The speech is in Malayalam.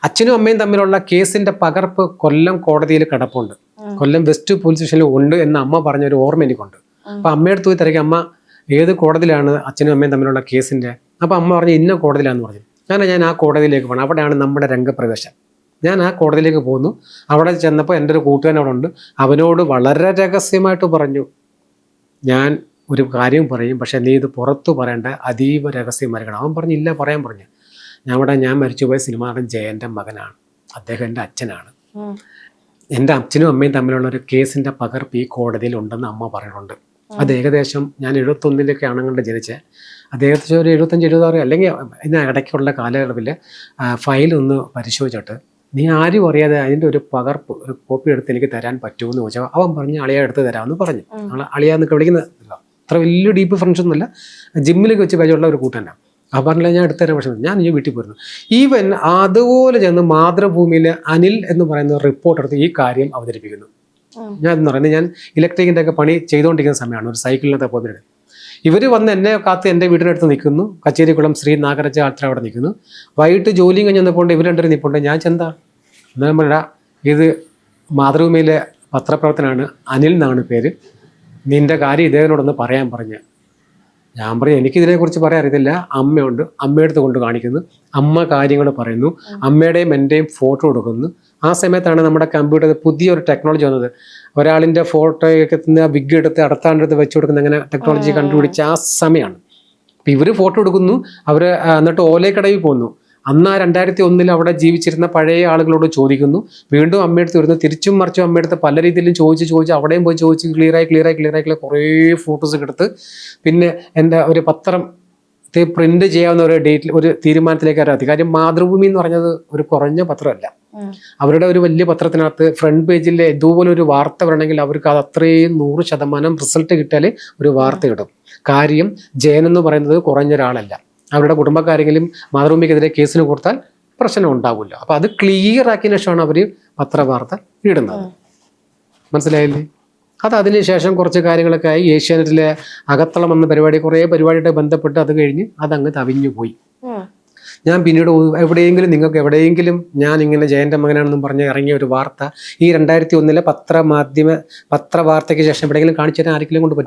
അച്ഛനും അമ്മയും തമ്മിലുള്ള കേസിന്റെ പകർപ്പ് കൊല്ലം കോടതിയിൽ കിടപ്പുണ്ട്. കൊല്ലം വെസ്റ്റ് പോലീസ് സ്റ്റേഷനിൽ ഉണ്ട് എന്ന് അമ്മ പറഞ്ഞൊരു ഓർമ്മ എനിക്കുണ്ട്. അപ്പൊ അമ്മയെടുത്ത് പോയി തിരക്കി, അമ്മ ഏത് കോടതിയിലാണ് അച്ഛനും അമ്മയും തമ്മിലുള്ള കേസിന്റെ? അപ്പൊ അമ്മ പറഞ്ഞു ഇന്ന കോടതിയിലാന്ന് പറഞ്ഞു. ഞാൻ ആ കോടതിയിലേക്ക് പോകണം, അവിടെയാണ് നമ്മുടെ രംഗപ്രവേശം. ഞാൻ ആ കോടതിയിലേക്ക് പോകുന്നു. അവിടെ ചെന്നപ്പോൾ എൻ്റെ ഒരു കൂട്ടുകാരൻ അവിടെ ഉണ്ട്. അവനോട് വളരെ രഹസ്യമായിട്ട് പറഞ്ഞു, ഞാൻ ഒരു കാര്യം പറയും, പക്ഷെ നീ ഇത് പുറത്തു പറയേണ്ട, അതീവ രഹസ്യമായിരിക്കണം. അവൻ പറഞ്ഞു ഇല്ല, പറയാൻ പറഞ്ഞു. ഞാൻ മരിച്ചുപോയ സിനിമാ നടൻ ജയൻ്റെ മകനാണ്, അദ്ദേഹം എൻ്റെ അച്ഛനാണ്. എൻ്റെ അച്ഛനും അമ്മയും തമ്മിലുള്ള ഒരു കേസിൻ്റെ പകർപ്പ് ഈ കോടതിയിൽ ഉണ്ടെന്ന് അമ്മ പറയുന്നുണ്ട്. അത് ഏകദേശം ഞാൻ 71 കണ്ട് ജനിച്ചത്. അത് ഏകദേശം ഒരു 75-76 അല്ലെങ്കിൽ ഇതിന് ഇടയ്ക്കുള്ള കാലയളവിൽ ഫയൽ ഒന്ന് പരിശോധിച്ചിട്ട് നീ ആരും അറിയാതെ അതിൻ്റെ ഒരു പകർപ്പ്, ഒരു കോപ്പി എടുത്ത് എനിക്ക് തരാൻ പറ്റുമെന്ന് ചോദിച്ചാൽ അവൻ പറഞ്ഞ് അളിയ എടുത്ത് തരാമെന്ന് പറഞ്ഞു. അളിയാന്നൊക്കെ വിളിക്കുന്നതല്ല, അത്ര വലിയ ഡീപ്പ് ഫ്രണ്ട്സ് ഒന്നുമില്ല, ജിമ്മിലേക്ക് വെച്ച് പരിചയമുള്ള ഒരു കൂട്ടനാണ്. ആ പറഞ്ഞില്ല ഞാൻ എടുത്തു തരാൻ. പക്ഷേ ഞാൻ ഈ വീട്ടിൽ പോയിരുന്നു. ഈവൻ അതുപോലെ ചെന്ന് മാതൃഭൂമിയിൽ അനിൽ എന്ന് പറയുന്ന റിപ്പോർട്ട് എടുത്ത് ഈ കാര്യം അവതരിപ്പിക്കുന്നു. എന്ന് പറയുന്നത് ഞാൻ ഇലക്ട്രിക്കിൻ്റെ ഒക്കെ പണി ചെയ്തുകൊണ്ടിരിക്കുന്ന സമയമാണ്. ഒരു സൈക്കിളിനകത്ത് പോകുന്നത്. ഇവർ വന്ന് എന്നെ കാത്ത് എൻ്റെ വീടിനടുത്ത് നിൽക്കുന്നു. കച്ചേരിക്കുളം ശ്രീ നാഗരാജ ആൾക്കാർ അവിടെ നിൽക്കുന്നു. വൈകിട്ട് ജോലിയും കഴിഞ്ഞ് വന്നപ്പോൾ ഇവർ രണ്ടുപേരും നിൽപ്പുണ്ട്. ഞാൻ ചെന്താ എന്നാ, ഇത് മാതൃഭൂമിയിലെ പത്രപ്രവർത്തനാണ്, അനിൽ എന്നാണ് പേര്, നിൻ്റെ കാര്യം ഇതേനോടൊന്ന് പറയാൻ പറഞ്ഞ്. ഞാൻ പറഞ്ഞു എനിക്കിതിനെക്കുറിച്ച് പറയാൻ അറിയത്തില്ല. അമ്മയുണ്ട്, അമ്മയെടുത്ത് കൊണ്ട് കാണിക്കുന്നു. അമ്മ കാര്യങ്ങൾ പറയുന്നു, അമ്മയുടെയും എൻ്റെയും ഫോട്ടോ എടുക്കുന്നു. ആ സമയത്താണ് നമ്മുടെ കമ്പ്യൂട്ടറിൽ പുതിയൊരു ടെക്നോളജി വന്നത്. ഒരാളിൻ്റെ ഫോട്ടോയൊക്കെ വിഗ് എടുത്ത് അടുത്താണ്ടെടുത്ത് വെച്ച് കൊടുക്കുന്ന അങ്ങനെ ടെക്നോളജി കണ്ടുപിടിച്ച ആ സമയമാണ്. അപ്പം ഇവർ ഫോട്ടോ എടുക്കുന്നു, അവർ എന്നിട്ട് ഓലക്കടയിൽ പോകുന്നു. അന്ന് ആ 2001 അവിടെ ജീവിച്ചിരുന്ന പഴയ ആളുകളോട് ചോദിക്കുന്നു. വീണ്ടും അമ്മയെടുത്ത് വരുന്നു, തിരിച്ചും മറിച്ചും അമ്മയെടുത്ത് പല രീതിയിലും ചോദിച്ച് അവിടെയും പോയി ചോദിച്ച് ക്ലിയറായി കുറേ ഫോട്ടോസ് എടുത്ത് പിന്നെ എൻ്റെ ഒരു പത്രം പ്രിന്റ് ചെയ്യാവുന്ന ഒരു ഡേറ്റിൽ ഒരു തീരുമാനത്തിലേക്ക് എത്തി. കാര്യം മാതൃഭൂമി എന്ന് പറഞ്ഞത് ഒരു കുറഞ്ഞ പത്രമല്ല. അവരുടെ ഒരു വലിയ പത്രത്തിനകത്ത് ഫ്രണ്ട് പേജിൽ ഇതുപോലെ ഒരു വാർത്ത വരണമെങ്കിൽ അവർക്ക് അത് അത്രയും 100% റിസൾട്ട് കിട്ടിയാലേ ഒരു വാർത്ത കിട്ടും. കാര്യം ജയൻ എന്ന് പറയുന്നത് കുറഞ്ഞ ഒരാളല്ല. അവരുടെ കുടുംബക്കാരെങ്കിലും മാതൃഭൂമിക്കെതിരെ കേസിന് കൊടുത്താൽ പ്രശ്നം ഉണ്ടാവില്ല. അപ്പൊ അത് ക്ലിയർ ആക്കിയതിനു ശേഷമാണ് അവർ പത്രവാർത്ത ഇടുന്നത്. മനസ്സിലായില്ലേ? അത് അതിനുശേഷം കുറച്ച് കാര്യങ്ങളൊക്കെ ആയി. ഏഷ്യാനെറ്റിലെ അകത്തളം എന്ന പരിപാടി, കുറേ പരിപാടിയായിട്ട് ബന്ധപ്പെട്ട് അത് കഴിഞ്ഞ് അതങ്ങ് തവിഞ്ഞു പോയി. ഞാൻ പിന്നീട് എവിടെയെങ്കിലും നിങ്ങൾക്ക് എവിടെയെങ്കിലും ഞാൻ ഇങ്ങനെ ജയൻ്റെ മകനാണെന്നും പറഞ്ഞ് ഇറങ്ങിയ ഒരു വാർത്ത ഈ 2001 പത്രവാർത്തയ്ക്ക് ശേഷം എവിടെയെങ്കിലും കാണിച്ചു തരാൻ ആരെങ്കിലും കൊണ്ട് പറ്റും?